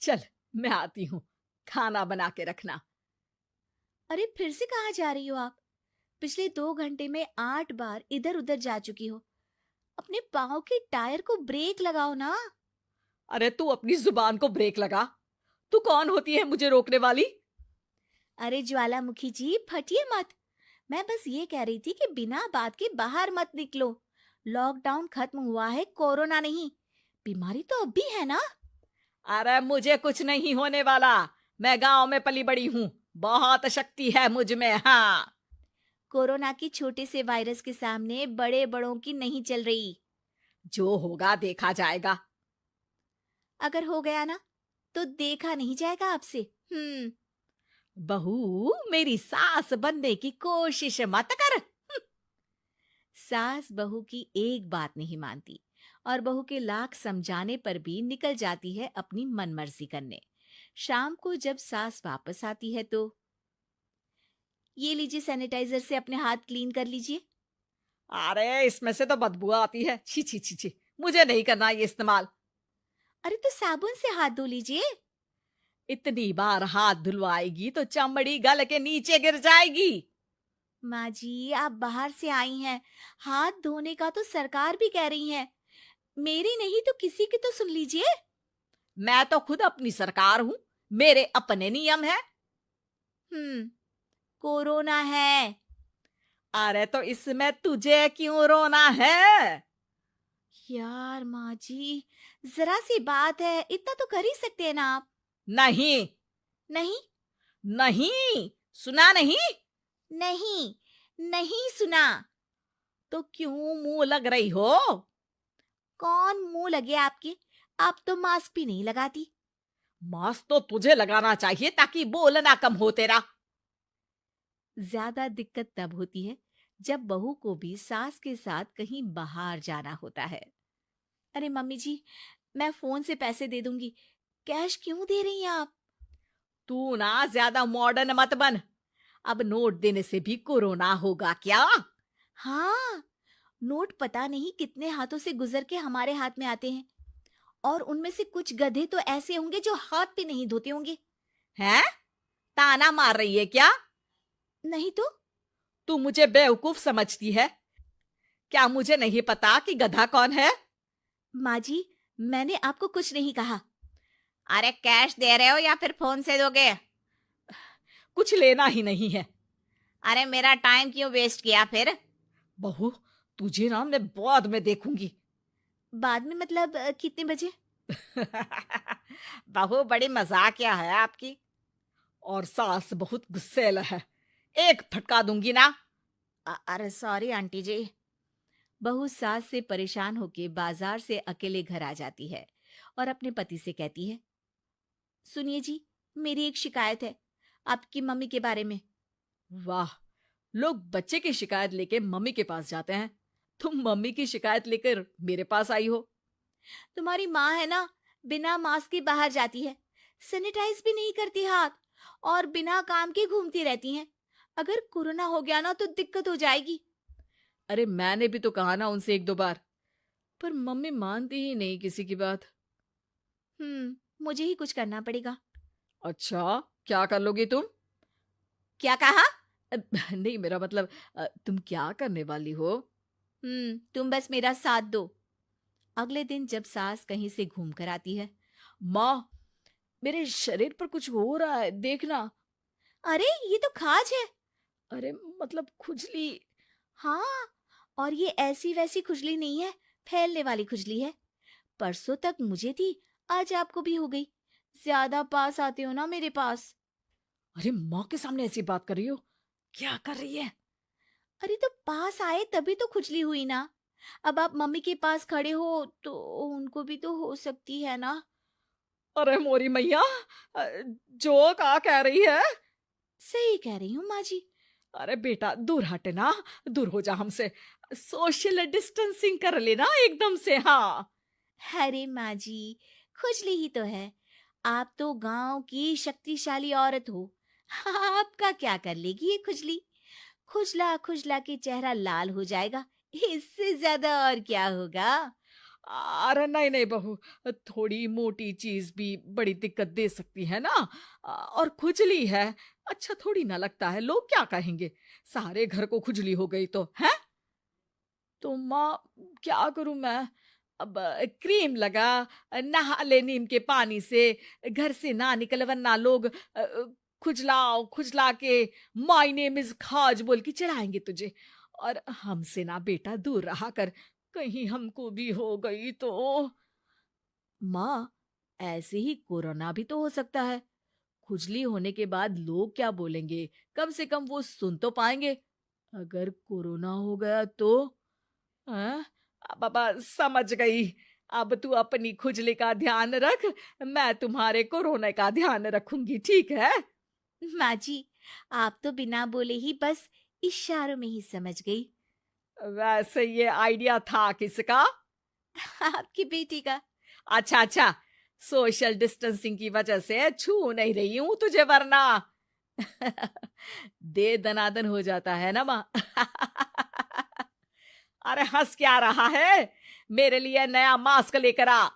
चल, मैं आती हूँ, खाना बना के रखना। अरे फिर से कहाँ जा रही हो आप? पिछले 2 घंटे में 8 बार इधर उधर जा चुकी हो। अपने पाँव के टायर को ब्रेक लगाओ ना। अरे तू अपनी जुबान को ब्रेक लगा। तू कौन होती है मुझे रोकने वाली? अरे ज्वालामुखी जी, फटिए मत। मैं बस ये कह रही थी कि बिना बात के बाहर मत निकलो। लॉकडाउन खत्म हुआ है, कोरोना नहीं। बीमारी तो अब भी है ना। अरे मुझे कुछ नहीं होने वाला। मैं गांव में पली बड़ी हूँ। बहुत शक्ति है मुझ में। हाँ, कोरोना की छोटे से वायरस के सामने बड़े बड़ों की नहीं चल रही। जो होगा देखा जाएगा। अगर हो गया ना, तो देखा नहीं जाएगा आपसे। बहू, मेरी सास बनने की कोशिश मत कर। सास बहू की एक बात नहीं मानती और बहू के लाख समझाने पर भी निकल जाती है अपनी मनमर्जी करने। शाम को जब सास वापस आती है तो, ये लीजिए सैनिटाइजर से अपने हाथ क्लीन कर लीजिए। अरे इसमें से तो बदबू आती है। छी छी छी छी, मुझे नहीं करना ये इस्तेमाल। अरे तो साबुन से हाथ धो लीजिए। इतनी बार हाथ धुलवाएगी तो चमड़ी गल के नीचे गिर जाएगी। माँ जी, आप बाहर से आई हैं, हाथ धोने का तो सरकार भी कह रही है। मेरी नहीं तो किसी की तो सुन लीजिए। मैं तो खुद अपनी सरकार हूँ। मेरे अपने नियम है। हम्म कोरोना है। अरे तो इसमें तुझे क्यों रोना है? यार माँ जी, जरा सी बात है, इतना तो कर ही सकते हैं ना आप। नहीं, नहीं। नहीं, सुना नहीं? नहीं, नहीं सुना। तो क्यों मुंह लग रही हो? कौन मुंह लगे आपके? आप तो मास्क भी नहीं लगाती। मास्क तो तुझे लगाना चाहिए ताकि बोलना कम हो तेरा। ज्यादा दिक्कत तब होती है जब बहू को भी सास के साथ कहीं बाहर जाना होता है। अरे मम्मी जी, मैं फोन से पैसे दे दूंगी। कैश क्यों दे रही हैं आप? तू ना ज्यादा मॉडर्न मत बन। अब नोट देने से भी कोरोना होगा क्या? हाँ, नोट पता नहीं कितने हाथों से गुजर के हमारे हाथ में आते हैं, और उनमें से कुछ गधे तो ऐसे होंगे जो हाथ भी नहीं धोते होंगे। हैं? ताना मार रही है क्या? नहीं तो। तू मुझे बेवकूफ समझती है? क्या मुझे नहीं पता कि गधा कौन है? माँ जी, मैंने आपको कुछ नहीं कहा। अरे कैश दे रहे हो या फिर फोन से दोगे? कुछ लेना ही नहीं है। अरे मेरा टाइम क्यों वेस्ट किया फिर? बहू, तुझे ना मैं बाद में देखूंगी। बाद में मतलब कितने बजे? बहू, बड़ी मजाकिया है आपकी। और सास बहुत गुस्सेल है। एक फटका दूंगी ना। अरे सॉरी आंटी जी। बहू सास से परेशान होके बाजार से अकेले घर आ जाती है और अपने पति से कहती है, सुनिए जी, मेरी एक शिकायत है आपकी मम्मी के बारे में। वाह, लोग बच्चे की शिकायत लेके मम्मी के पास जाते हैं। तुम मम्मी की शिकायत लेकर मेरे पास आई हो। तुम्हारी माँ है ना, बिना मास्क के बाहर जाती है, सैनिटाइज भी नहीं करती हाथ, और बिना काम के घूमती रहती हैं। अगर कोरोना हो गया ना तो दिक्कत हो जाएगी। अरे मैंने भी तो कहा ना उनसे एक दो बार, पर मम्मी मानती ही नहीं किसी की बात। मुझे ही कुछ करना पड़ेगा। अच्छा, क्या कर लोगी तुम? क्या कहा? नहीं, मेरा मतलब तुम क्या करने वाली हो? तुम बस मेरा साथ दो। अगले दिन जब सास कहीं से घूम कर आती है, माँ, मेरे शरीर पर कुछ हो रहा है, देखना। अरे ये तो खाज है। अरे मतलब खुजली। हाँ, और ये ऐसी वैसी खुजली नहीं है, फैलने वाली खुजली है। परसों तक मुझे थी, आज आपको भी हो गई। ज्यादा पास आते हो ना मेरे पास। अरे माँ के सामने ऐसी बात कर रही हो? क्या कर रही है? अरे तो पास आए तभी तो खुजली हुई ना। अब आप मम्मी के पास खड़े हो तो उनको भी तो हो सकती है ना। अरे मोरी मैया, अ, जो का कह रही है? सही कह रही हूँ माँ जी। अरे बेटा, दूर हटना। दूर हो जा हमसे। सोशल डिस्टेंसिंग कर लेना एकदम से। हाँ। अरे माँ जी, खुजली ही तो है। आप तो गांव की शक्तिशाली औरत हो। आपका क्या कर लेगी ये खुजली? खुजला खुजला के चेहरा लाल हो जाएगा, इससे ज्यादा और क्या होगा? अरे नहीं नहीं बहू, थोड़ी मोटी चीज भी बड़ी दिक्कत दे सकती है ना। और खुजली है, अच्छा थोड़ी ना लगता है, लोग क्या कहेंगे, सारे घर को खुजली हो गई तो है। तो माँ, क्या करूं मैं? अब क्रीम लगा, नहा ले नीम के पानी से, घर से ना निकल वरना लोग खुजलाओ खुजला के माय नेम इज खाज बोल के चढ़ाएंगे तुझे। और हमसे ना बेटा दूर रहा कर, कहीं हमको भी हो गई तो। माँ, ऐसे ही कोरोना भी तो हो सकता है। खुजली होने के बाद लोग क्या बोलेंगे, कम से कम वो सुन तो पाएंगे। अगर कोरोना हो गया तो? हाँ, बाबा समझ गई। अब तू अपनी खुजली का ध्यान रख, मैं तुम्हारे कोरोना का ध्यान रखूंगी, ठीक है? माँ जी, आप तो बिना बोले ही बस इशारों में ही समझ गई। वैसे ये आइडिया था किसका? आपकी बेटी का। अच्छा अच्छा, सोशल डिस्टेंसिंग की वजह से छू नहीं रही हूं तुझे वरना। दे दनादन हो जाता है ना माँ। अरे हंस क्या रहा है? मेरे लिए नया मास्क लेकर आ।